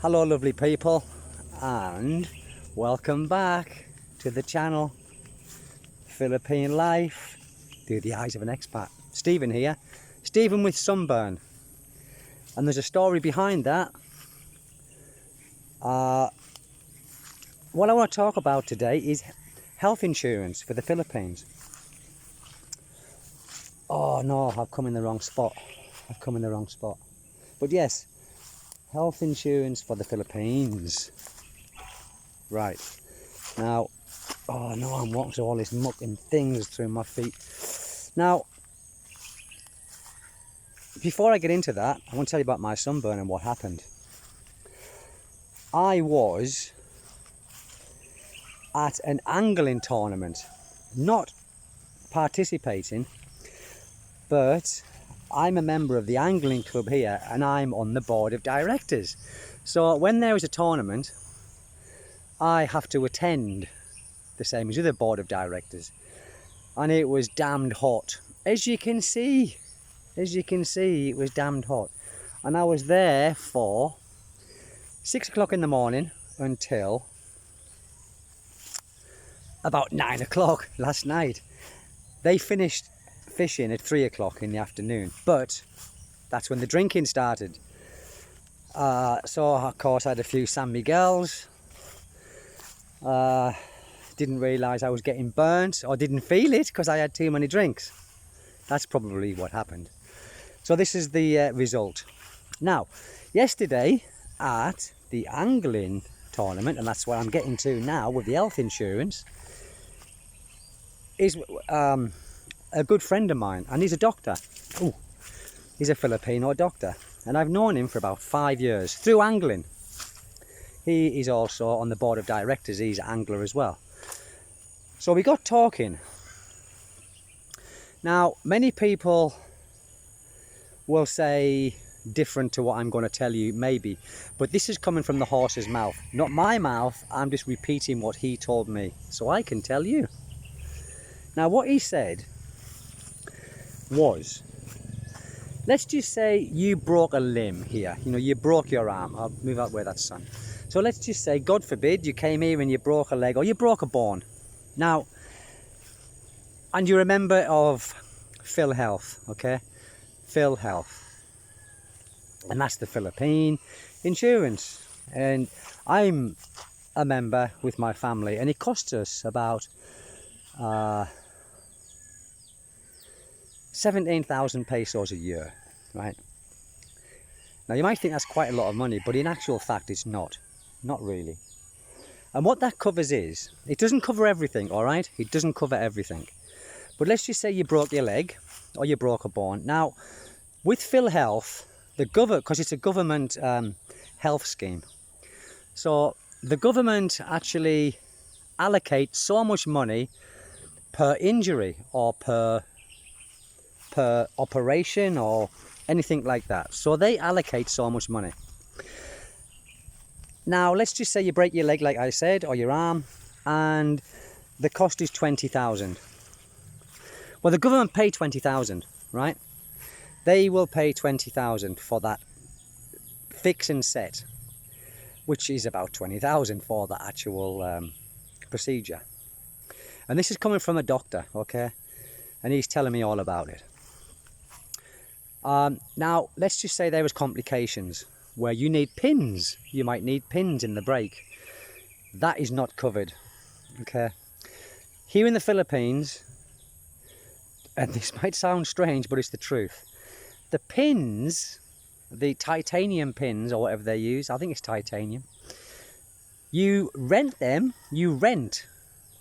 Hello lovely people, and welcome back to the channel Philippine Life through the eyes of an expat. Stephen here, Stephen with sunburn, and there's a story behind that. What I want to talk about today is health insurance for the Philippines. Oh no, I've come in the wrong spot. But yes, health insurance for the Philippines. Right. Now, oh no, I'm walking through all this muck and things through my feet. Now, before I get into that, I want to tell you about my sunburn and what happened. I was at an angling tournament, not participating, but I'm a member of the angling club here and I'm on the board of directors. So when there is a tournament, I have to attend the same as the other board of directors. And it was damned hot. As you can see, it was damned hot. And I was there for 6 o'clock in the morning until about 9 o'clock last night. They finished fishing at 3 o'clock in the afternoon, but that's when the drinking started. So of course I had a few San Miguels. Didn't realise I was getting burnt, or didn't feel it because I had too many drinks. That's probably what happened. So this is the result. Now, yesterday at the angling tournament, and that's what I'm getting to now with the health insurance, is a good friend of mine, and he's a doctor. Ooh, he's a Filipino doctor, and I've known him for about 5 years through angling. He is also on the board of directors. He's an angler as well. So we got talking. Now, many people will say different to what I'm going to tell you, maybe, but this is coming from the horse's mouth, not my mouth. I'm just repeating what he told me, so I can tell you. Now, what he said was, let's just say you broke a limb here, you broke your arm. I'll move out where that's sun. So let's just say, God forbid, you came here and you broke a leg or you broke a bone. Now, and you're a member of PhilHealth, okay? PhilHealth. And that's the Philippine insurance. And I'm a member with my family, and it costs us about 17,000 pesos a year, right? Now you might think that's quite a lot of money, but in actual fact it's not really. And what that covers is, it doesn't cover everything, all right? It doesn't cover everything. But let's just say you broke your leg or you broke a bone. Now, with PhilHealth, because it's a government health scheme, so the government actually allocates so much money per injury or per operation or anything like that. So they allocate so much money. Now let's just say you break your leg, like I said, or your arm, and the cost is 20,000. Well, the government pay 20,000, right? They will pay 20,000 for that fix and set, which is about 20,000 for the actual procedure. And this is coming from a doctor, okay? And he's telling me all about it. Now, let's just say there was complications where you need pins. You might need pins in the brake. That is not covered, okay? Here in the Philippines, and this might sound strange, but it's the truth. The pins, the titanium pins, or whatever they use, I think it's titanium, you rent them,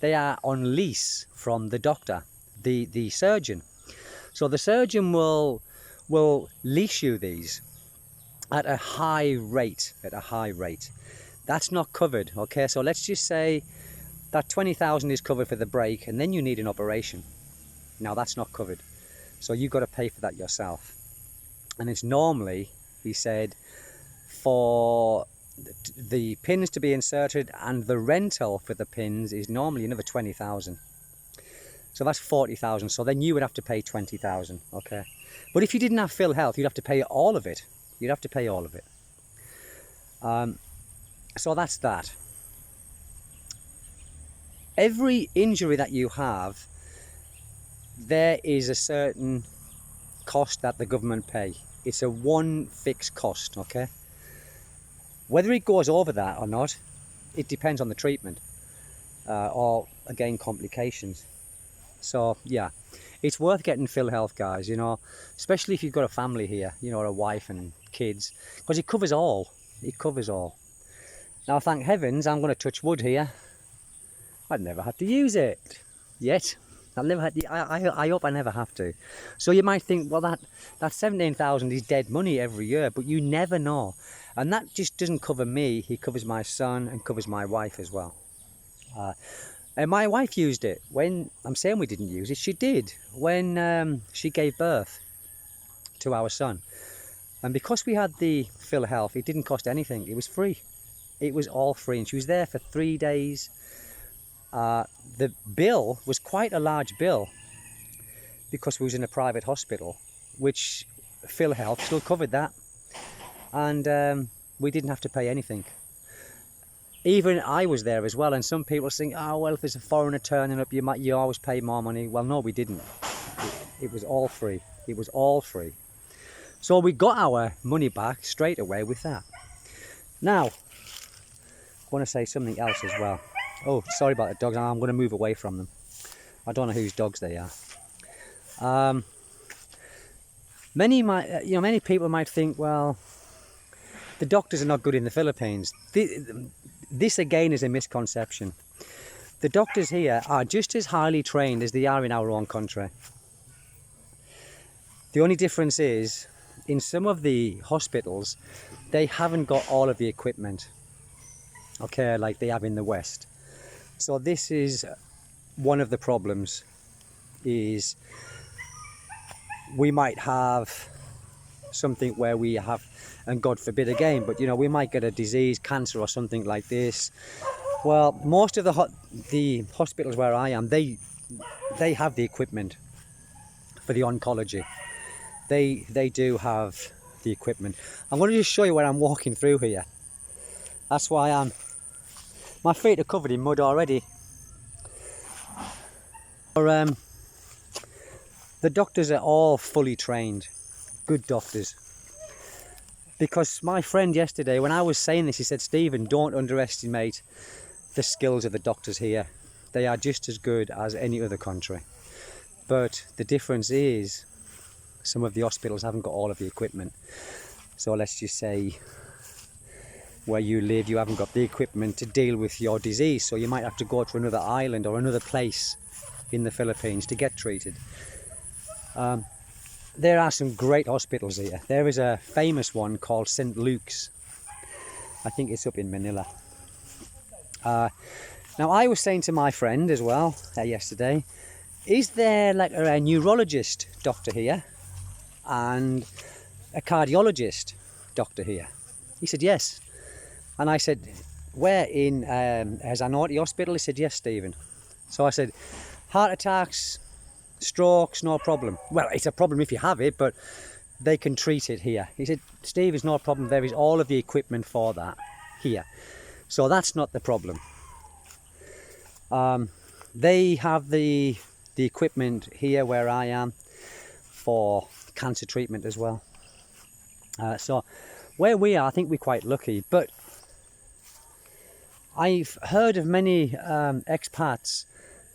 They are on lease from the doctor, the surgeon. So the surgeon will lease you these at a high rate, That's not covered, okay? So let's just say that 20,000 is covered for the break, and then you need an operation. Now that's not covered. So you've got to pay for that yourself. And it's normally, he said, for the pins to be inserted and the rental for the pins is normally another 20,000. So that's 40,000. So then you would have to pay 20,000, okay? But if you didn't have PhilHealth, you'd have to pay all of it. So that's that. Every injury that you have, there is a certain cost that the government pay. It's a one fixed cost, okay? Whether it goes over that or not, it depends on the treatment, or again, complications. So yeah, it's worth getting PhilHealth, guys, you know, especially if you've got a family here, you know, a wife and kids, because it covers all. It covers all. Now, thank heavens, I'm going to touch wood here. I've never had to use it yet. I've never had to, I hope I never have to. So you might think, well, that 17,000 is dead money every year, but you never know. And that just doesn't cover me. It covers my son and covers my wife as well. And my wife used it when, I'm saying we didn't use it, she did, when she gave birth to our son. And because we had the PhilHealth, it didn't cost anything. It was free. It was all free. And she was there for 3 days. The bill was quite a large bill because we was in a private hospital, which PhilHealth still covered that. And we didn't have to pay anything. Even I was there as well, and some people think, oh well, if there's a foreigner turning up, you always pay more money. Well, no, we didn't. It was all free. It was all free. So we got our money back straight away with that. Now, I want to say something else as well. Oh, sorry about the dogs. I'm going to move away from them. I don't know whose dogs they are. Many people might think, well, the doctors are not good in the Philippines. This again is a misconception. The doctors here are just as highly trained as they are in our own country. The only difference is, in some of the hospitals, they haven't got all of the equipment, okay, like they have in the West. So this is one of the problems, is we might have something where we have, and God forbid again, but you know, we might get a disease, cancer or something like this. Well, most of the hospitals where I am, they have the equipment for the oncology. They do have the equipment. I'm going to just show you where I'm walking through here. That's why my feet are covered in mud already. The doctors are all fully trained, good doctors. Because my friend yesterday, when I was saying this, he said, Stephen, don't underestimate the skills of the doctors here. They are just as good as any other country. But the difference is, some of the hospitals haven't got all of the equipment. So let's just say, where you live, you haven't got the equipment to deal with your disease. So you might have to go to another island or another place in the Philippines to get treated. There are some great hospitals here. There is a famous one called St. Luke's. I think it's up in Manila. Now, I was saying to my friend as well yesterday, is there like a neurologist doctor here and a cardiologist doctor here? He said yes. And I said, where in Hazanoti Hospital? He said, yes, Stephen. So I said, heart attacks, strokes, no problem. Well, it's a problem if you have it, but they can treat it here. He said, Steve, it's no problem. There is all of the equipment for that here. So that's not the problem. They have the equipment here where I am for cancer treatment as well. So where we are, I think we're quite lucky. But I've heard of many expats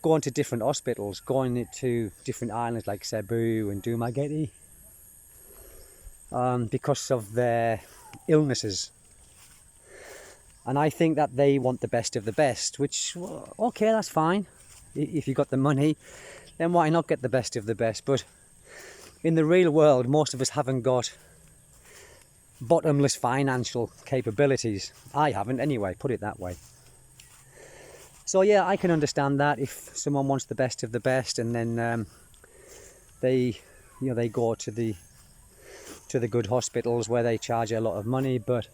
going to different hospitals, going to different islands like Cebu and Dumaguete, because of their illnesses. And I think that they want the best of the best, which, okay, that's fine. If you've got the money, then why not get the best of the best? But in the real world, most of us haven't got bottomless financial capabilities. I haven't anyway, put it that way. So yeah, I can understand that if someone wants the best of the best, and then they go to the good hospitals where they charge a lot of money, but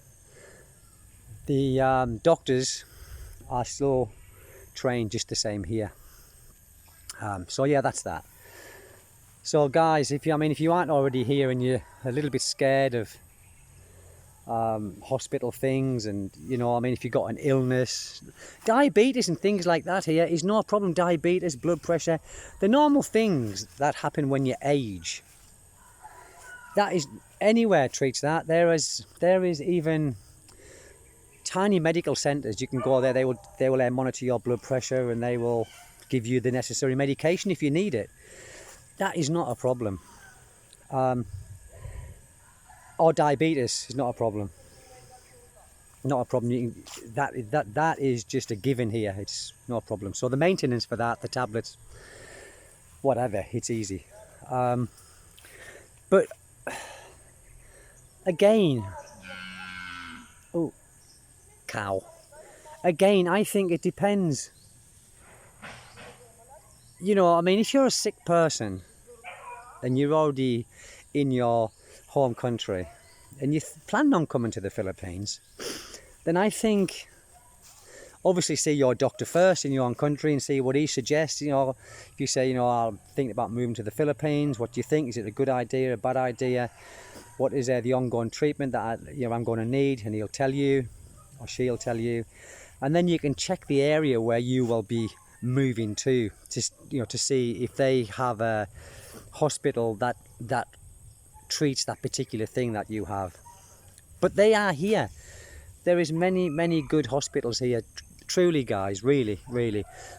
the doctors are still trained just the same here. So yeah, that's that. So guys, if you aren't already here and you're a little bit scared of hospital things, and you know, I mean, if you've got an illness, diabetes and things like that here is no problem. Diabetes, blood pressure, the normal things that happen when you age. That is, anywhere treats that. There is even tiny medical centres. You can go there. They will monitor your blood pressure, and they will give you the necessary medication if you need it. That is not a problem. Or diabetes is not a problem. Not a problem. That is just a given here. It's no problem. So the maintenance for that, the tablets, whatever, it's easy. But again, oh, cow. Again, I think it depends. You know, I mean, if you're a sick person and you're already in your home country and you plan on coming to the Philippines, then I think obviously see your doctor first in your own country and see what he suggests. You know, if you say, you know, I'm thinking about moving to the Philippines, what do you think? Is it a good idea, a bad idea? What is the ongoing treatment that I'm going to need? And he'll tell you, or she'll tell you, and then you can check the area where you will be moving to see if they have a hospital that treats that particular thing that you have. But they are here. There is many good hospitals here, truly, guys, really.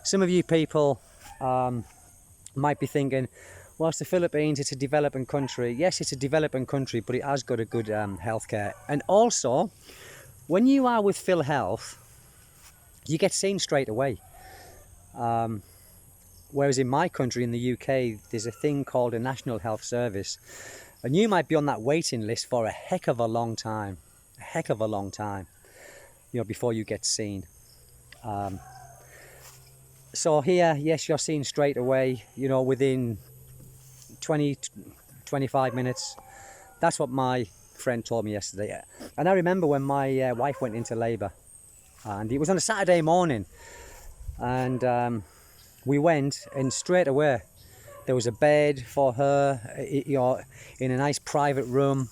Some of you people might be thinking, well, it's the Philippines, it's a developing country. Yes, it's a developing country, but it has got a good healthcare. And also, when you are with PhilHealth, you get seen straight away. Whereas in my country, in the UK, there's a thing called a National Health Service. And you might be on that waiting list for a heck of a long time. Before you get seen. So here, yes, you're seen straight away, within 20-25 minutes. That's what my friend told me yesterday. And I remember when my wife went into labour, and it was on a Saturday morning, and we went, and straight away there was a bed for her, in a nice private room.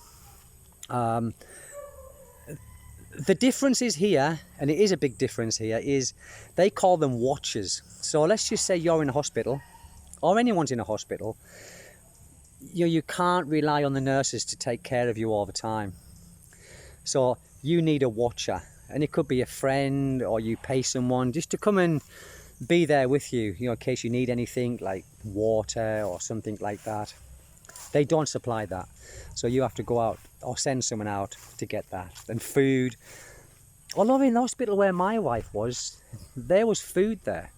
The difference is here, and it is a big difference here, is they call them watchers. So let's just say you're in a hospital, or anyone's in a hospital. You can't rely on the nurses to take care of you all the time. So you need a watcher, and it could be a friend, or you pay someone just to come and be there with you, in case you need anything like water or something like that. They don't supply that, so you have to go out or send someone out to get that. And food, although in the hospital where my wife was, there was food there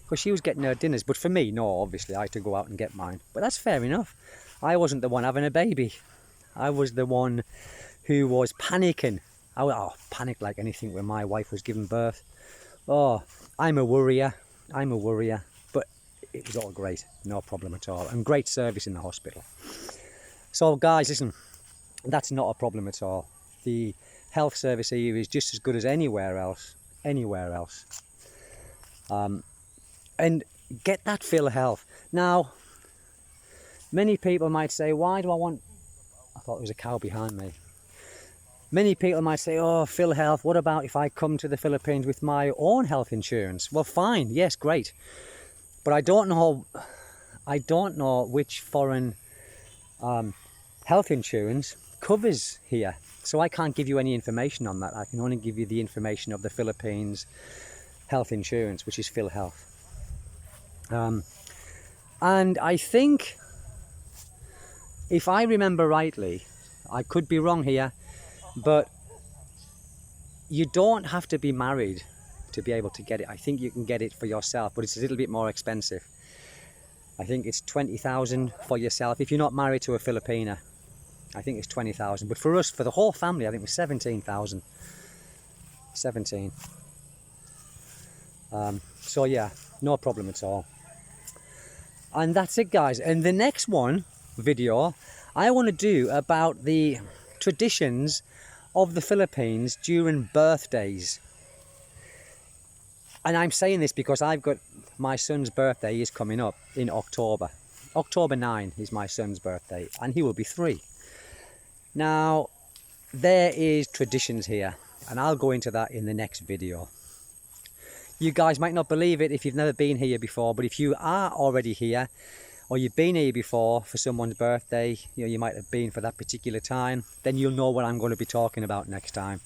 because she was getting her dinners. But for me, no, obviously I had to go out and get mine. But that's fair enough. I wasn't the one having a baby. I was the one who was panicking. I panicked like anything when my wife was giving birth. Oh, I'm a worrier. But it was all great, no problem at all, and great service in the hospital. So guys, listen, that's not a problem at all. The health service here is just as good as anywhere else. And get that PhilHealth. Now, many people might say, why do I want... I thought there was a cow behind me. Many people might say, oh, PhilHealth, what about if I come to the Philippines with my own health insurance? Well, fine, yes, great. But I don't know which foreign health insurance covers here. So I can't give you any information on that. I can only give you the information of the Philippines health insurance, which is PhilHealth. And I think, if I remember rightly, I could be wrong here, but you don't have to be married to be able to get it. I think you can get it for yourself, but it's a little bit more expensive. I think it's 20,000 for yourself. If you're not married to a Filipina, I think it's 20,000. But for us, for the whole family, I think it was 17,000. 17. So yeah, no problem at all. And that's it, guys. And the next video I want to do about the traditions of the Philippines during birthdays. And I'm saying this because I've got my son's birthday is coming up in October. October 9 is my son's birthday, and he will be 3. Now, there is traditions here, and I'll go into that in the next video. You guys might not believe it if you've never been here before, but if you are already here, or you've been here before for someone's birthday, you might have been for that particular time, then you'll know what I'm going to be talking about next time.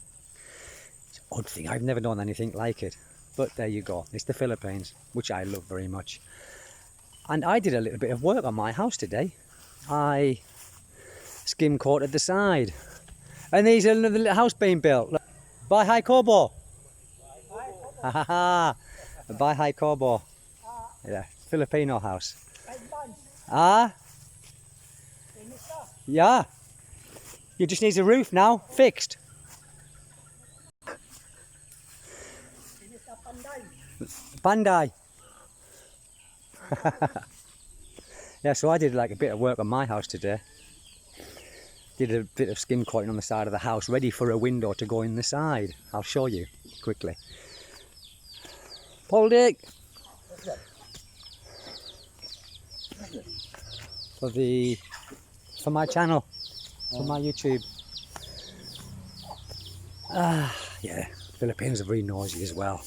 It's an odd thing, I've never done anything like it, but there you go. It's the Philippines, which I love very much. And I did a little bit of work on my house today. I skim coated the side, and there's another little house being built. Look. Bye hi Kobo. Ha ha ha. Bye hi Kobo. Yeah, Filipino house. Ah? Yeah. You just need a roof now, fixed. Bandai. Yeah, so I did like a bit of work on my house today. Did a bit of skim coating on the side of the house, ready for a window to go in the side. I'll show you quickly. Paul Dick. For my channel, for my YouTube. Yeah, Philippines are very noisy as well.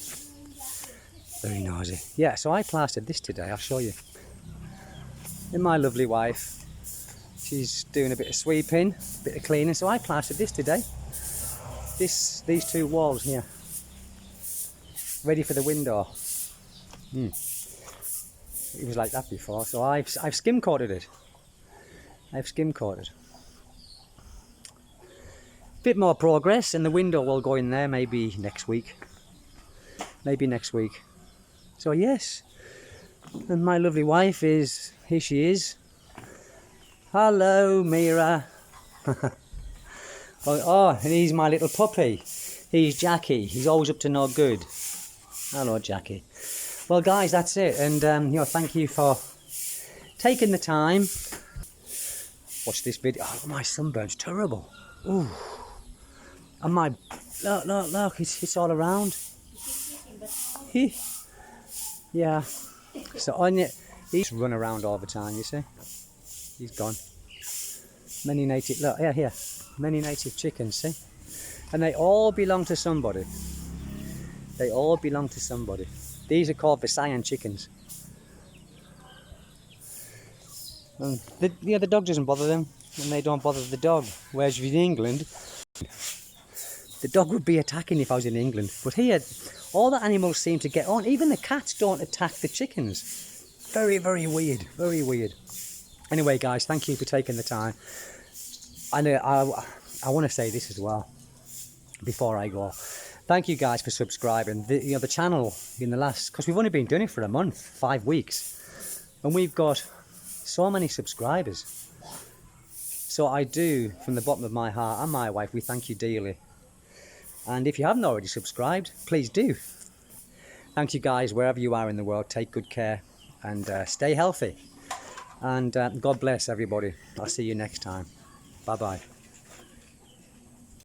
Very noisy. Yeah, so I plastered this today, I'll show you. And my lovely wife, she's doing a bit of sweeping, a bit of cleaning, so I plastered this today. These two walls here. Ready for the window. It was like that before, so I've skim coated it. I've skim coated. Bit more progress, and the window will go in there maybe next week. Maybe next week. So yes, and my lovely wife is, here she is. Hello, Mira. Oh, and he's my little puppy. He's Jackie. He's always up to no good. Hello, Jackie. Well, guys, that's it. And thank you for taking the time. Watch this video. Oh, my sunburn's terrible. Ooh. And my look, it's all around. Yeah. So on it, he's run around all the time. You see, he's gone. Many native. Look, here. Many native chickens. See, and they all belong to somebody. They all belong to somebody. These are called Visayan chickens. And the dog doesn't bother them, and they don't bother the dog. Whereas in England, the dog would be attacking if I was in England. But here, all the animals seem to get on. Even the cats don't attack the chickens. Very, very weird. Very weird. Anyway, guys, thank you for taking the time. And I want to say this as well before I go. Thank you guys for subscribing. The channel in the last, because we've only been doing it for a month, 5 weeks, and we've got so many subscribers. So I do, from the bottom of my heart and my wife, we thank you dearly. And if you haven't already subscribed, please do. Thank you guys, wherever you are in the world. Take good care and stay healthy. And God bless everybody. I'll see you next time. Bye bye.